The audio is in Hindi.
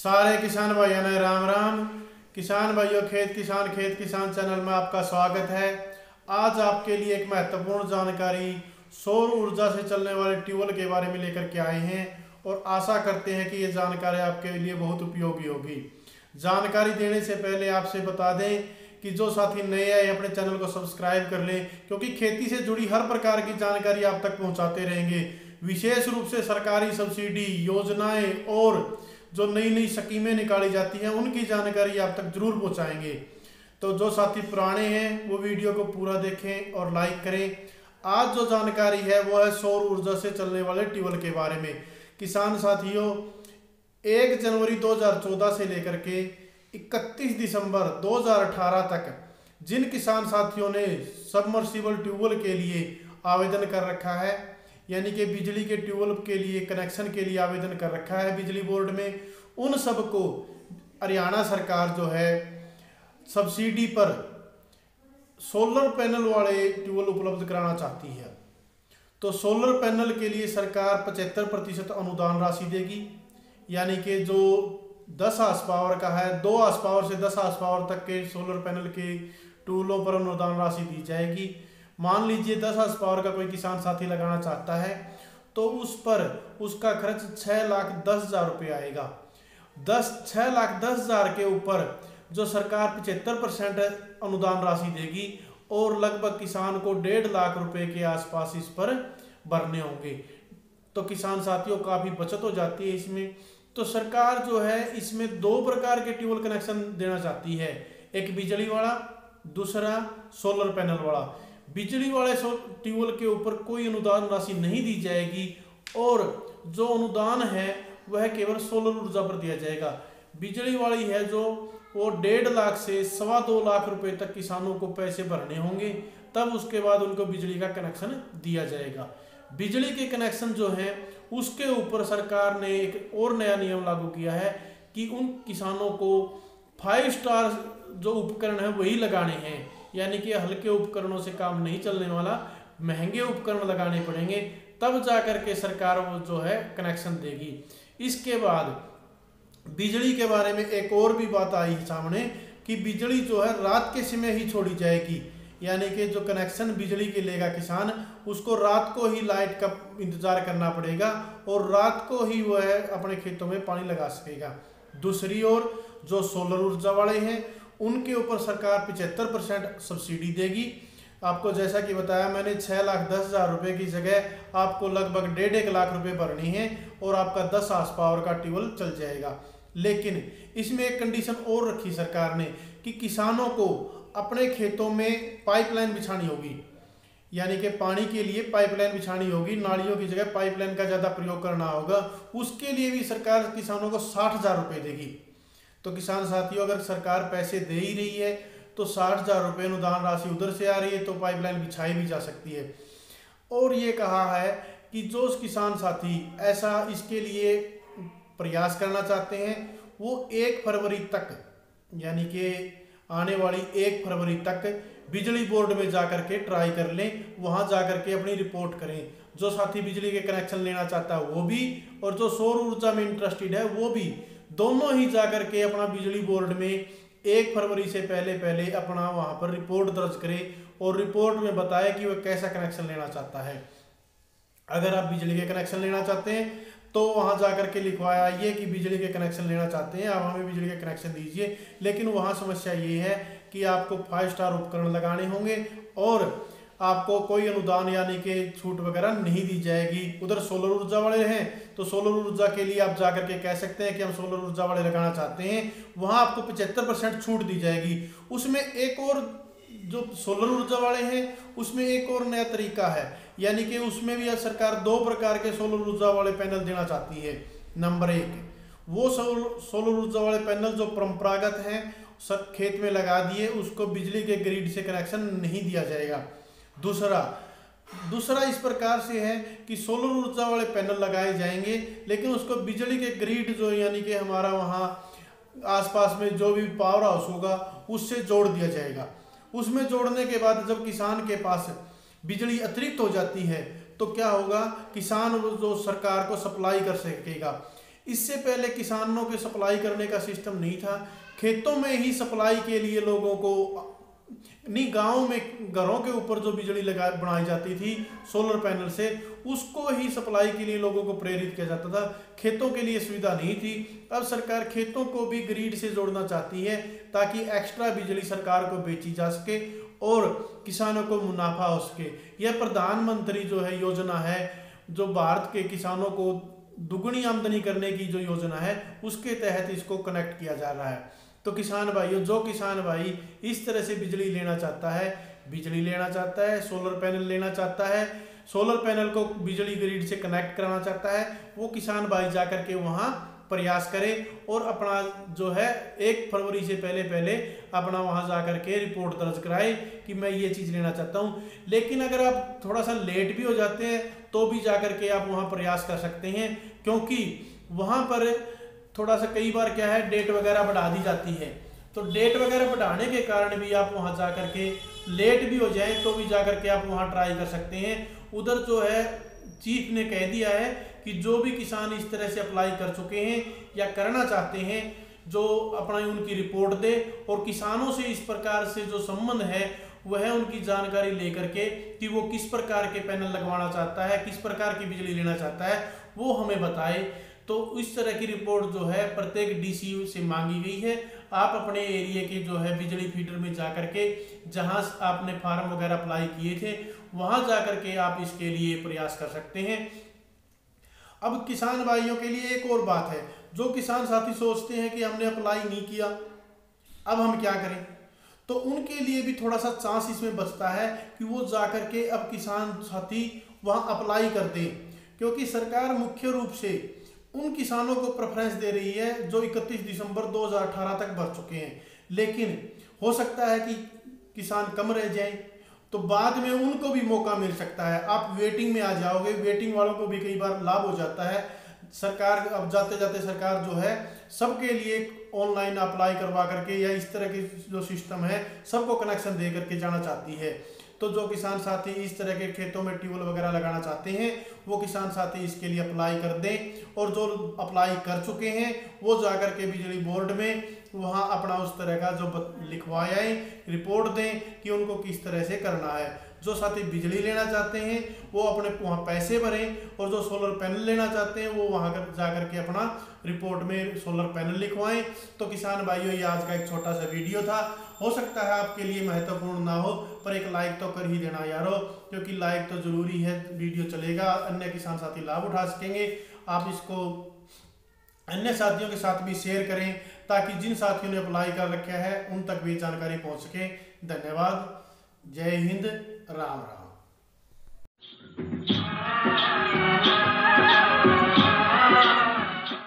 सारे किसान भाइयों ने राम राम। किसान भाइयों, खेत किसान चैनल में आपका स्वागत है। आज आपके लिए एक महत्वपूर्ण जानकारी सौर ऊर्जा से चलने वाले ट्यूबवेल के बारे में लेकर के आए हैं और आशा करते हैं कि ये जानकारी आपके लिए बहुत उपयोगी होगी। जानकारी देने से पहले आपसे बता दें कि जो साथी नए आए अपने चैनल को सब्सक्राइब कर लें, क्योंकि खेती से जुड़ी हर प्रकार की जानकारी आप तक पहुंचाते रहेंगे। विशेष रूप से सरकारी सब्सिडी योजनाएं और जो नई नई स्कीमें निकाली जाती हैं उनकी जानकारी आप तक जरूर पहुंचाएंगे। तो जो साथी पुराने हैं वो वीडियो को पूरा देखें और लाइक करें। आज जो जानकारी है वो है सौर ऊर्जा से चलने वाले ट्यूबवेल के बारे में। किसान साथियों, 1 जनवरी 2014 से लेकर के 31 दिसंबर 2018 तक जिन किसान साथियों ने सबमर्सिबल ट्यूबवेल के लिए आवेदन कर रखा है, यानी कि बिजली के ट्यूबवेल के लिए कनेक्शन के लिए आवेदन कर रखा है बिजली बोर्ड में, उन सबको हरियाणा सरकार जो है सब्सिडी पर सोलर पैनल वाले ट्यूबवेल उपलब्ध कराना चाहती है। तो सोलर पैनल के लिए सरकार 75% अनुदान राशि देगी, यानी कि जो 10 हार्स पावर का है 2 हार्स पावर से 10 हार्स पावर तक के सोलर पैनल के ट्यूबवेलों पर अनुदान राशि दी जाएगी। मान लीजिए 10 हार्स पावर का कोई किसान साथी लगाना चाहता है तो उस पर उसका खर्च 6,10,000 रुपये आएगा। 6,10,000 के ऊपर जो सरकार 75% अनुदान राशि देगी और लगभग किसान को 1.5 लाख रुपए के आसपास इस पर भरने होंगे। तो किसान साथियों काफ़ी बचत हो जाती है इसमें। तो सरकार जो है इसमें 2 प्रकार के ट्यूबवेल कनेक्शन देना चाहती है, एक बिजली वाला, दूसरा सोलर पैनल वाला। बिजली वाले ट्यूबवेल के ऊपर कोई अनुदान राशि नहीं दी जाएगी और जो अनुदान है वह केवल सोलर ऊर्जा पर दिया जाएगा। बिजली वाली है जो वो 1.5 लाख से 2.25 लाख रुपए तक किसानों को पैसे भरने होंगे, तब उसके बाद उनको बिजली का कनेक्शन दिया जाएगा। बिजली के कनेक्शन जो है उसके ऊपर सरकार ने एक और नया नियम लागू किया है कि उन किसानों को 5 स्टार जो उपकरण है वही लगाने हैं, यानी कि हल्के उपकरणों से काम नहीं चलने वाला, महंगे उपकरण लगाने पड़ेंगे, तब जाकर के सरकार वो जो है कनेक्शन देगी। इसके बाद बिजली के बारे में एक और भी बात आई सामने कि बिजली जो है रात के समय ही छोड़ी जाएगी, यानी कि जो कनेक्शन बिजली के लेगा किसान उसको रात को ही लाइट का इंतजार करना पड़ेगा और रात को ही वह अपने खेतों में पानी लगा सकेगा। दूसरी ओर जो सोलर ऊर्जा वाले हैं उनके ऊपर सरकार 75% सब्सिडी देगी। आपको जैसा कि बताया मैंने 6,10,000 रुपये की जगह आपको लगभग 1.5 लाख रुपए भरनी है और आपका 10 हार्स पावर का ट्यूबवेल चल जाएगा। लेकिन इसमें एक कंडीशन और रखी सरकार ने कि किसानों को अपने खेतों में पाइपलाइन बिछानी होगी, यानी कि पानी के लिए पाइपलाइन बिछानी होगी, नालियों की जगह पाइपलाइन का ज़्यादा प्रयोग करना होगा। उसके लिए भी सरकार किसानों को 60,000 रुपये देगी। तो किसान साथियों, अगर सरकार पैसे दे ही रही है तो 60,000 रुपये अनुदान राशि उधर से आ रही है तो पाइपलाइन बिछाई भी जा सकती है। और ये कहा है कि जो किसान साथी ऐसा इसके लिए प्रयास करना चाहते हैं वो 1 फरवरी तक, यानी कि आने वाली 1 फरवरी तक बिजली बोर्ड में जाकर के ट्राई कर लें, वहाँ जाकर के अपनी रिपोर्ट करें। जो साथी बिजली के कनेक्शन लेना चाहता है वो भी और जो सौर ऊर्जा में इंटरेस्टेड है वो भी, दोनों ही जाकर के अपना बिजली बोर्ड में 1 फरवरी से पहले अपना वहाँ पर रिपोर्ट दर्ज करे और रिपोर्ट में बताए कि वह कैसा कनेक्शन लेना चाहता है। अगर आप बिजली के कनेक्शन लेना चाहते हैं तो वहाँ जाकर के लिखवाया आइए कि बिजली के कनेक्शन लेना चाहते हैं, आप हमें बिजली के कनेक्शन दीजिए। लेकिन वहाँ समस्या ये है कि आपको 5 स्टार उपकरण लगाने होंगे और आपको कोई अनुदान यानी कि छूट वगैरह नहीं दी जाएगी। उधर सोलर ऊर्जा वाले हैं तो सोलर ऊर्जा के लिए आप जाकर के कह सकते हैं कि हम सोलर ऊर्जा वाले लगाना चाहते हैं, वहाँ आपको 75% छूट दी जाएगी। उसमें एक और जो सोलर ऊर्जा वाले हैं उसमें एक और नया तरीका है, यानी कि उसमें भी सरकार 2 प्रकार के सोलर ऊर्जा वाले पैनल देना चाहती है। नंबर 1 वो सोलर ऊर्जा वाले पैनल जो परंपरागत हैं, सब खेत में लगा दिए, उसको बिजली के ग्रिड से कनेक्शन नहीं दिया जाएगा। दूसरा इस प्रकार से है कि सोलर ऊर्जा वाले पैनल लगाए जाएंगे लेकिन उसको बिजली के ग्रिड जो यानी कि हमारा वहाँ आसपास में जो भी पावर हाउस होगा उससे जोड़ दिया जाएगा। उसमें जोड़ने के बाद जब किसान के पास बिजली अतिरिक्त हो जाती है तो क्या होगा, किसान जो सरकार को सप्लाई कर सकेगा। इससे पहले किसानों के सप्लाई करने का सिस्टम नहीं था, खेतों में ही सप्लाई के लिए लोगों को नहीं, गांव में घरों के ऊपर जो बिजली लगा बनाई जाती थी सोलर पैनल से, उसको ही सप्लाई के लिए लोगों को प्रेरित किया जाता था, खेतों के लिए सुविधा नहीं थी। अब सरकार खेतों को भी ग्रिड से जोड़ना चाहती है ताकि एक्स्ट्रा बिजली सरकार को बेची जा सके और किसानों को मुनाफा हो सके। यह प्रधानमंत्री जो है योजना है, जो भारत के किसानों को दुगनी आमदनी करने की जो योजना है, उसके तहत इसको कनेक्ट किया जा रहा है। तो किसान भाइयों, जो किसान भाई इस तरह से बिजली लेना चाहता है, बिजली लेना चाहता है, सोलर पैनल लेना चाहता है, सोलर पैनल को बिजली ग्रिड से कनेक्ट कराना चाहता है, वो किसान भाई जाकर के वहाँ प्रयास करे और अपना जो है 1 फरवरी से पहले अपना वहाँ जाकर के रिपोर्ट दर्ज कराए कि मैं ये चीज़ लेना चाहता हूँ। लेकिन अगर आप थोड़ा सा लेट भी हो जाते हैं तो भी जाकर के आप वहाँ प्रयास कर सकते हैं, क्योंकि वहाँ पर थोड़ा सा कई बार क्या है, डेट वगैरह बढ़ा दी जाती है। तो डेट वगैरह बढ़ाने के कारण भी आप वहाँ जा कर के लेट भी हो जाए तो भी जा कर के आप वहाँ ट्राई कर सकते हैं। उधर जो है चीफ ने कह दिया है कि जो भी किसान इस तरह से अप्लाई कर चुके हैं या करना चाहते हैं, जो अपना उनकी रिपोर्ट दे और किसानों से इस प्रकार से जो संबंध है वह उनकी जानकारी लेकर के कि वो किस प्रकार के पैनल लगवाना चाहता है, किस प्रकार की बिजली लेना चाहता है, वो हमें बताए। तो इस तरह की रिपोर्ट जो है प्रत्येक डीसीयू से मांगी गई है। आप अपने एरिया के जो है बिजली फीडर में जाकर के, जहां आपने फार्म वगैरह अप्लाई किए थे, वहां जाकर के आप इसके लिए प्रयास कर सकते हैं। अब किसान भाइयों के लिए एक और बात है, जो किसान साथी सोचते हैं कि हमने अप्लाई नहीं किया, अब हम क्या करें, तो उनके लिए भी थोड़ा सा चांस इसमें बचता है कि वो जाकर के अब किसान साथी वहां अप्लाई कर दें, क्योंकि सरकार मुख्य रूप से उन किसानों को प्रेफरेंस दे रही है जो 31 दिसंबर 2018 तक भर चुके हैं। लेकिन हो सकता है कि किसान कम रह जाएं, तो बाद में उनको भी मौका मिल सकता है। आप वेटिंग में आ जाओगे, वेटिंग वालों को भी कई बार लाभ हो जाता है। सरकार अब जाते जाते सरकार जो है सबके लिए ऑनलाइन अप्लाई करवा करके या इस तरह के जो सिस्टम है सबको कनेक्शन दे करके जाना चाहती है। तो जो किसान साथी इस तरह के खेतों में ट्यूबवेल वगैरह लगाना चाहते हैं वो किसान साथी इसके लिए अप्लाई कर दें, और जो अप्लाई कर चुके हैं वो जाकर के बिजली बोर्ड में वहाँ अपना उस तरह का जो लिखवाएं, रिपोर्ट दें कि उनको किस तरह से करना है। जो साथी बिजली लेना चाहते हैं वो अपने वहाँ पैसे भरें, और जो सोलर पैनल लेना चाहते हैं वो वहाँ जाकर के अपना रिपोर्ट में सोलर पैनल लिखवाएं। तो किसान भाइयों, ये आज का एक छोटा सा वीडियो था। हो सकता है आपके लिए महत्वपूर्ण ना हो, पर एक लाइक तो कर ही देना यारो, क्योंकि लाइक तो जरूरी है। वीडियो चलेगा, अन्य किसान साथी लाभ उठा सकेंगे। आप इसको अन्य साथियों के साथ भी शेयर करें ताकि जिन साथियों ने अप्लाई कर रखा है उन तक भी जानकारी पहुंच सके। धन्यवाद। जय हिंद। राम राम।